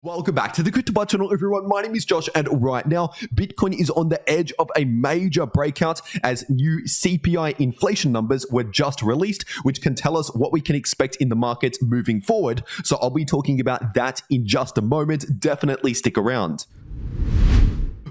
Welcome back to the cryptowrld channel, everyone. My name is Josh, and right now, Bitcoin is on the edge of a major breakout as new CPI inflation numbers were just released, which can tell us what we can expect in the market moving forward. So I'll be talking about that in just a moment. Definitely stick around.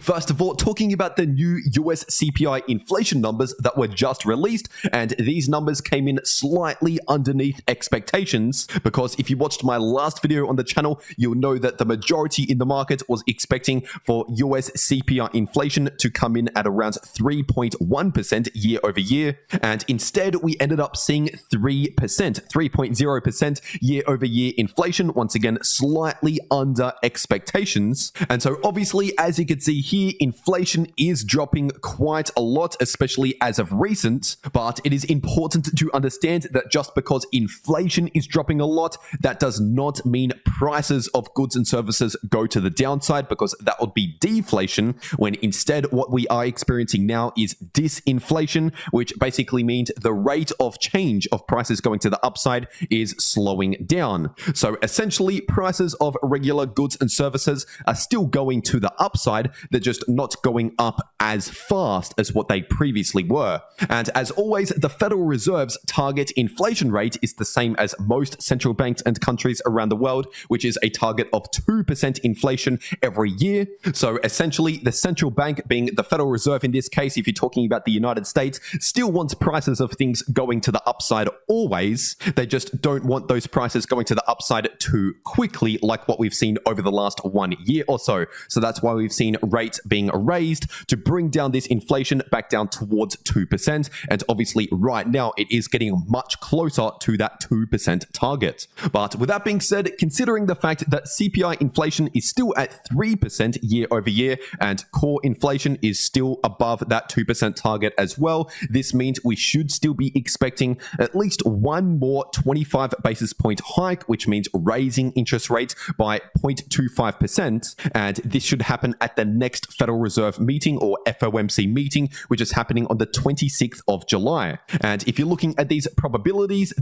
First of all, talking about the new US CPI inflation numbers that were just released, and these numbers came in slightly underneath expectations, because if you watched my last video on the channel, you'll know that the majority in the market was expecting for US CPI inflation to come in at around 3.1% year over year, and instead we ended up seeing 3.0% year over year inflation, once again slightly under expectations. And so obviously, as you can see here, inflation is dropping quite a lot, especially as of recent, but it is important to understand that just because inflation is dropping a lot, that does not mean prices of goods and services go to the downside, because that would be deflation, when instead what we are experiencing now is disinflation, which basically means the rate of change of prices going to the upside is slowing down. So essentially, prices of regular goods and services are still going to the upside, they're just not going up as fast as what they previously were. And as always, the Federal Reserve's target inflation rate is the same as most central banks and countries around the world, which is a target of 2% inflation every year. So essentially, the central bank, being the Federal Reserve in this case, if you're talking about the United States, still wants prices of things going to the upside always. They just don't want those prices going to the upside too quickly, like what we've seen over the last 1 year or so. So that's why we've seen rates being raised to bring down this inflation back down towards 2%. And obviously right now it is getting much closer to that 2% target. But with that being said, considering the fact that CPI inflation is still at 3% year over year and core inflation is still above that 2% target as well, this means we should still be expecting at least one more 25 basis point hike, which means raising interest rates by 0.25%. And this should happen at the next Federal Reserve meeting, or FOMC meeting, which is happening on the 26th of July. And if you're looking at these probabilities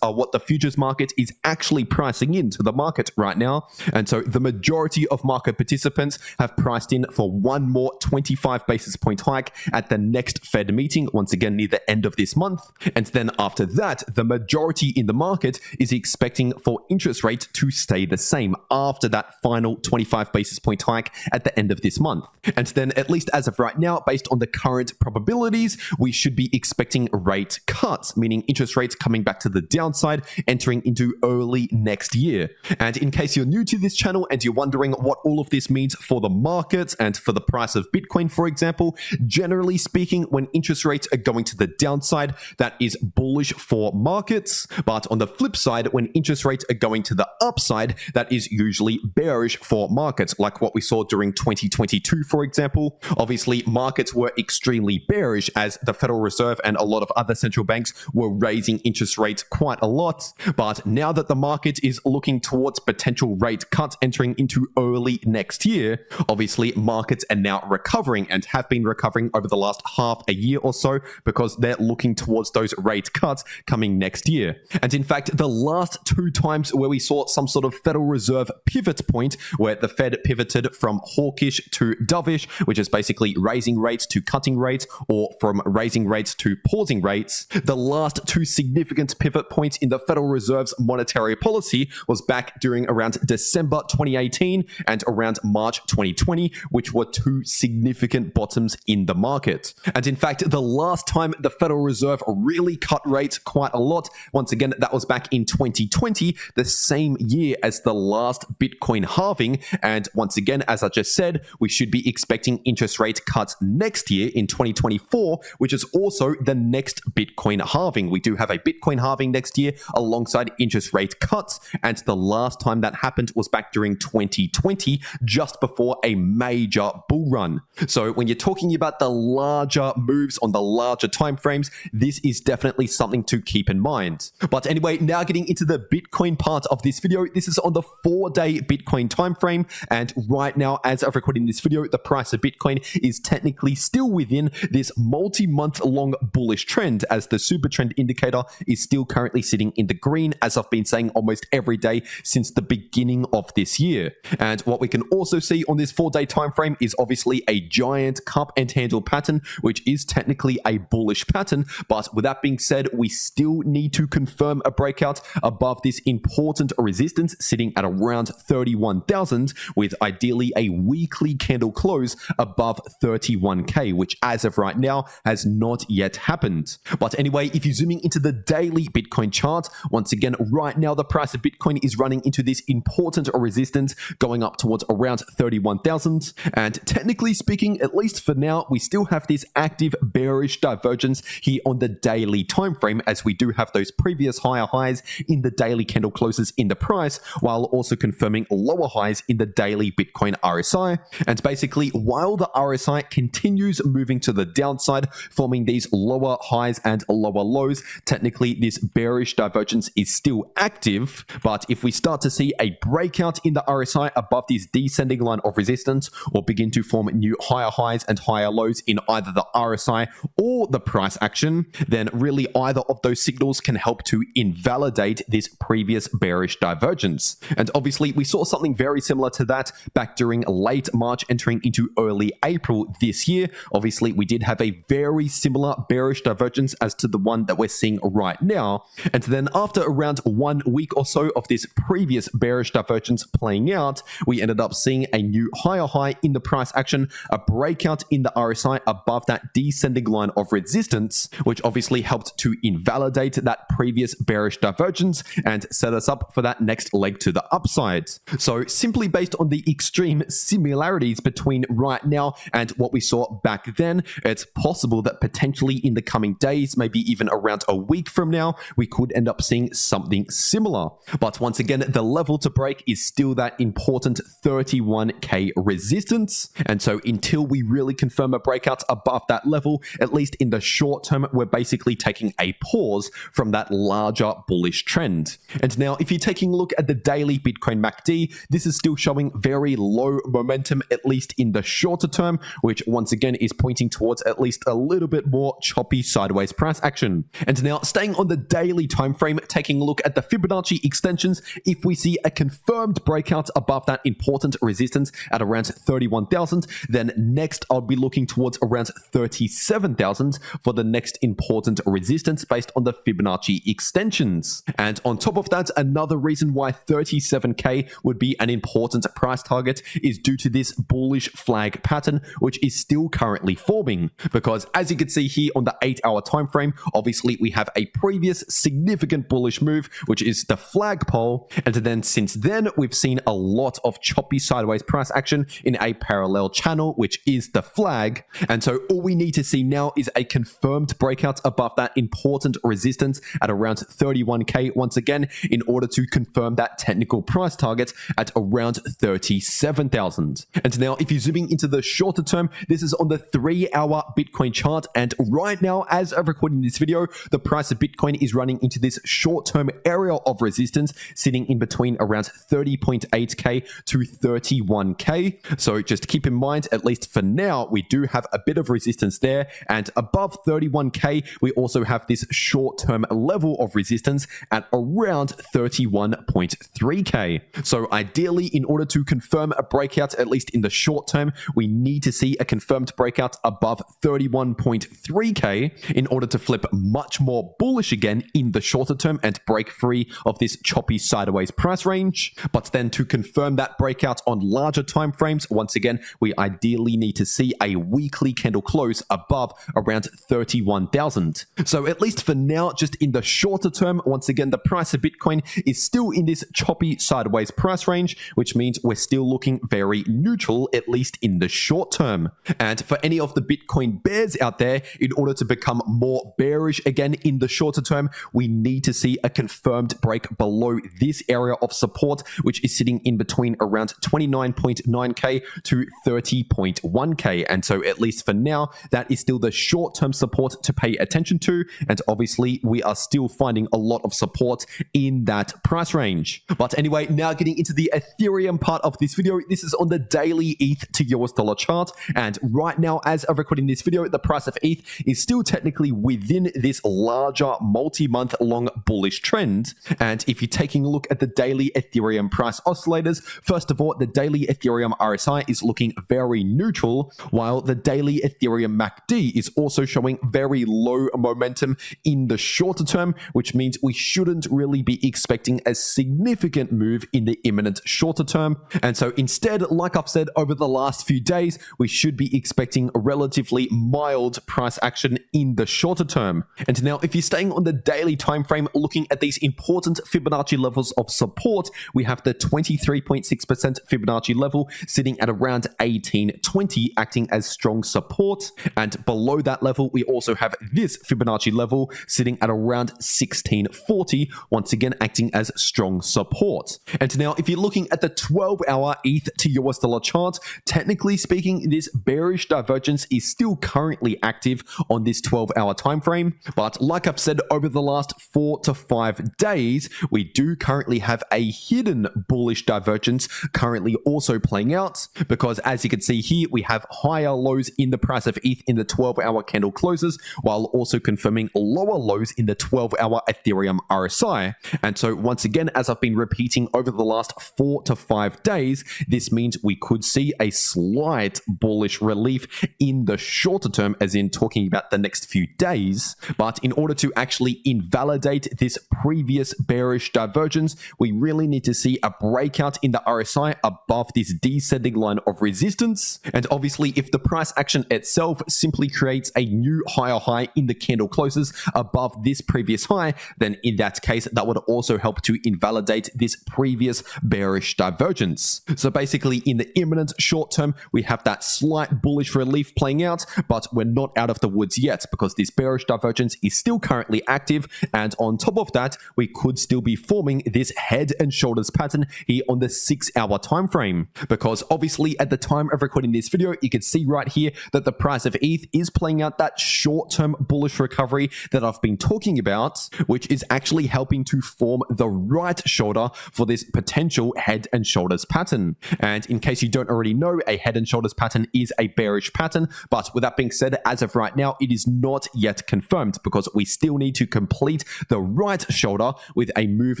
are what the futures market is actually pricing into the market right now. And so the majority of market participants have priced in for one more 25 basis point hike at the next Fed meeting, once again near the end of this month. And then after that, the majority in the market is expecting for interest rate to stay the same after that final 25 basis point hike at the end of this month. And then, at least as of right now, based on the current probabilities, we should be expecting rate cuts, meaning interest rates coming back to the downside, entering into early next year. And in case you're new to this channel and you're wondering what all of this means for the market and for the price of Bitcoin, for example, generally speaking, when interest rates are going to the downside, that is bullish for markets. But on the flip side, when interest rates are going to the upside, that is usually bearish for markets, like what we saw during 2022, for example. Obviously, markets were extremely bearish as the Federal Reserve and a lot of other central banks were raising interest rates quite a lot. But now that the market is looking towards potential rate cuts entering into early next year, obviously markets are now recovering and have been recovering over the last half a year or so, because they're looking towards those rate cuts coming next year. And in fact, the last two times where we saw some sort of Federal Reserve pivot point, where the Fed pivoted from hawkish to dovish, which is basically raising rates to cutting rates, or from raising rates to pausing rates, the last two significant pivot points in the Federal Reserve's monetary policy was back during around December 2018 and around March 2020, which were two significant bottoms in the market. And in fact, the last time the Federal Reserve really cut rates quite a lot, once again, that was back in 2020, the same year as the last Bitcoin halving. And once again, as I just said, we should be expecting interest rate cuts next year in 2024, which is also the next Bitcoin halving. We do have a Bitcoin halving next year alongside interest rate cuts. And the last time that happened was back during 2020, just before a major bull run. So when you're talking about the larger moves on the larger timeframes, this is definitely something to keep in mind. But anyway, now getting into the Bitcoin part of this video, this is on the 4-day Bitcoin timeframe. And right now, as of recording this video, the price of Bitcoin is technically still within this multi-month long bullish trend, as the super trend indicator is still currently sitting in the green, as I've been saying almost every day since the beginning of this year. And what we can also see on this 4-day time frame is obviously a giant cup and handle pattern, which is technically a bullish pattern. But with that being said, we still need to confirm a breakout above this important resistance sitting at around 31,000, with ideally a weekly candle close above 31k, which as of right now has not yet happened. But anyway, if you're zooming into the daily Bitcoin chart, once again, right now the price of Bitcoin is running into this important resistance going up towards around 31,000. And technically speaking, at least for now, we still have this active bearish divergence here on the daily time frame, as we do have those previous higher highs in the daily candle closes in the price, while also confirming lower highs in the daily Bitcoin RSI. And basically, while the RSI continues moving to the downside, forming these lower highs and lower lows, technically this bearish divergence is still active. But if we start to see a breakout in the RSI above this descending line of resistance, or begin to form new higher highs and higher lows in either the RSI or the price action, then really either of those signals can help to invalidate this previous bearish divergence. And obviously we saw something very similar to that back during late March entering into early April this year. Obviously we did have a very similar bearish divergence as to the one that we're seeing right now. And then after around 1 week or so of this previous bearish divergence playing out, we ended up seeing a new higher high in the price action, a breakout in the RSI above that descending line of resistance, which obviously helped to invalidate that previous bearish divergence and set us up for that next leg to the upside. So simply based on the extreme similarities between right now and what we saw back then, it's possible that potentially in the coming days, maybe even around a week from now, we could end up seeing something similar. But once again, the level to break is still that important 31k resistance. And so until we really confirm a breakout above that level, at least in the short term, we're basically taking a pause from that larger bullish trend. And now if you're taking a look at the daily Bitcoin MACD, this is still showing very low momentum, at least in the shorter term, which once again is pointing towards at least a little bit more choppy sideways price action. And now staying on the daily time frame, taking a look at the Fibonacci extensions, if we see a confirmed breakout above that important resistance at around 31,000, then next I'll be looking towards around 37,000 for the next important resistance based on the Fibonacci extensions. And on top of that, another reason why 37k would be an important price target is due to this bullish flag pattern, which is still currently forming. Because as you can see here on the 8-hour time frame, obviously we have a previous significant bullish move, which is the flagpole, and then since then we've seen a lot of choppy sideways price action in a parallel channel, which is the flag. And so all we need to see now is a confirmed breakout above that important resistance at around 31k once again, in order to confirm that technical price target at around 37,000. And now if you're zooming into the shorter term, this is on the 3-hour Bitcoin chart, and right now as of recording this video, the price of Bitcoin is running into this short-term area of resistance sitting in between around 30.8k to 31k. So just keep in mind, at least for now, we do have a bit of resistance there, and above 31k we also have this short-term level of resistance at around 31.3k. So ideally, in order to confirm a breakout, at least in the short term, we need to see a confirmed breakout above 31.3k in order to flip much more bullish again in the shorter term and break free of this choppy sideways price range. But then to confirm that breakout on larger time frames, once again, we ideally need to see a weekly candle close above around 31,000. So at least for now, just in the shorter term, once again, the price of Bitcoin is still in this choppy sideways price range, which means we're still looking very neutral, at least in the short term. And for any of the Bitcoin bears out there, in order to become more bearish again in the shorter term, we need to see a confirmed break below this area of support, which is sitting in between around 29.9k to 30.1k. And so at least for now, that is still the short-term support to pay attention to. And obviously, we are still finding a lot of support in that price range. But anyway, now getting into the Ethereum part of this video, this is on the daily ETH to US dollar chart, and right now, as of recording this video, the price of ETH is still technically within this larger multi-month long bullish trend. And if you're taking a look at the daily Ethereum price oscillators, first of all, the daily Ethereum RSI is looking very neutral, while the daily Ethereum MACD is also showing very low momentum in the shorter term, which means we shouldn't really be expecting a significant move in the imminent shorter term. And so instead, like I've said, over the last few days, we should be expecting a relatively mild price action in the shorter term. And now, if you're staying on the daily time frame, looking at these important Fibonacci levels of support, we have the 23.6% Fibonacci level sitting at around 1820, acting as strong support. And below that level, we also have this Fibonacci level sitting at around 1640, once again acting as strong support. And now, if you're looking at the 12-hour ETH to US dollar chart, technically speaking, this bearish divergence is still currently active on this 12-hour time frame. But like I've said, over the last 4 to 5 days, we do currently have a hidden bullish divergence currently also playing out, because as you can see here, we have higher lows in the price of ETH in the 12-hour candle closes, while also confirming lower lows in the 12-hour Ethereum RSI. And so once again, as I've been repeating over the last 4 to 5 days, this means we could see a slight bullish relief in the shorter term, as in talking about the next few days. But in order to actually invalidate this previous bearish divergence, we really need to see a breakout in the RSI above this descending line of resistance. And obviously, if the price action itself simply creates a new higher high in the candle closes above this previous high, then in that case, that would also help to invalidate this previous bearish divergence. So basically, in the imminent short term, we have that slight bullish relief playing out, but we're not out of the woods yet, because this bearish divergence is still currently active. And on top of that, we could still be forming this head and shoulders pattern here on the 6-hour time frame, because obviously at the time of recording this video, you can see right here that the price of ETH is playing out that short-term bullish recovery that I've been talking about, which is actually helping to form the right shoulder for this potential head and shoulders pattern. And in case you don't already know, a head and shoulders pattern is a bearish pattern, but with that being said, as of right now, it is not yet confirmed, because we still need to complete the right shoulder with a move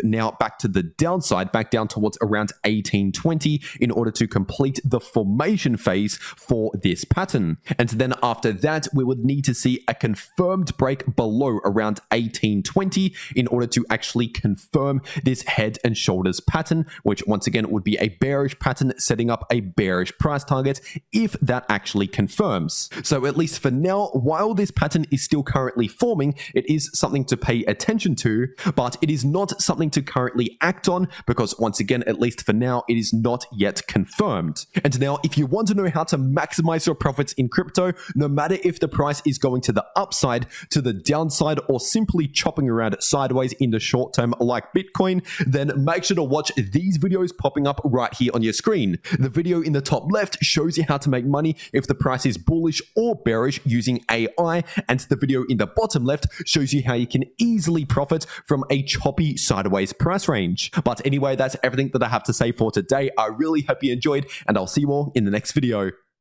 now back to the downside, back down towards around 1820, in order to complete the formation phase for this pattern. And then after that, we would need to see a confirmed break below around 1820 in order to actually confirm this head and shoulders pattern, which once again would be a bearish pattern, setting up a bearish price target if that actually confirms. So at least for now, while this pattern is still currently forming, it is something to pay attention to, but it is not something to currently act on, because once again, at least for now, it is not yet confirmed. And now, if you want to know how to maximize your profits in crypto, no matter if the price is going to the upside, to the downside, or simply chopping around sideways in the short term like Bitcoin, then make sure to watch these videos popping up right here on your screen. The video in the top left shows you how to make money if the price is bullish or bearish using AI, and the video in the bottom left shows you how you can easily profit from a choppy sideways price range. But anyway, that's everything that I have to say for today. I really hope you enjoyed, and I'll see you all in the next video.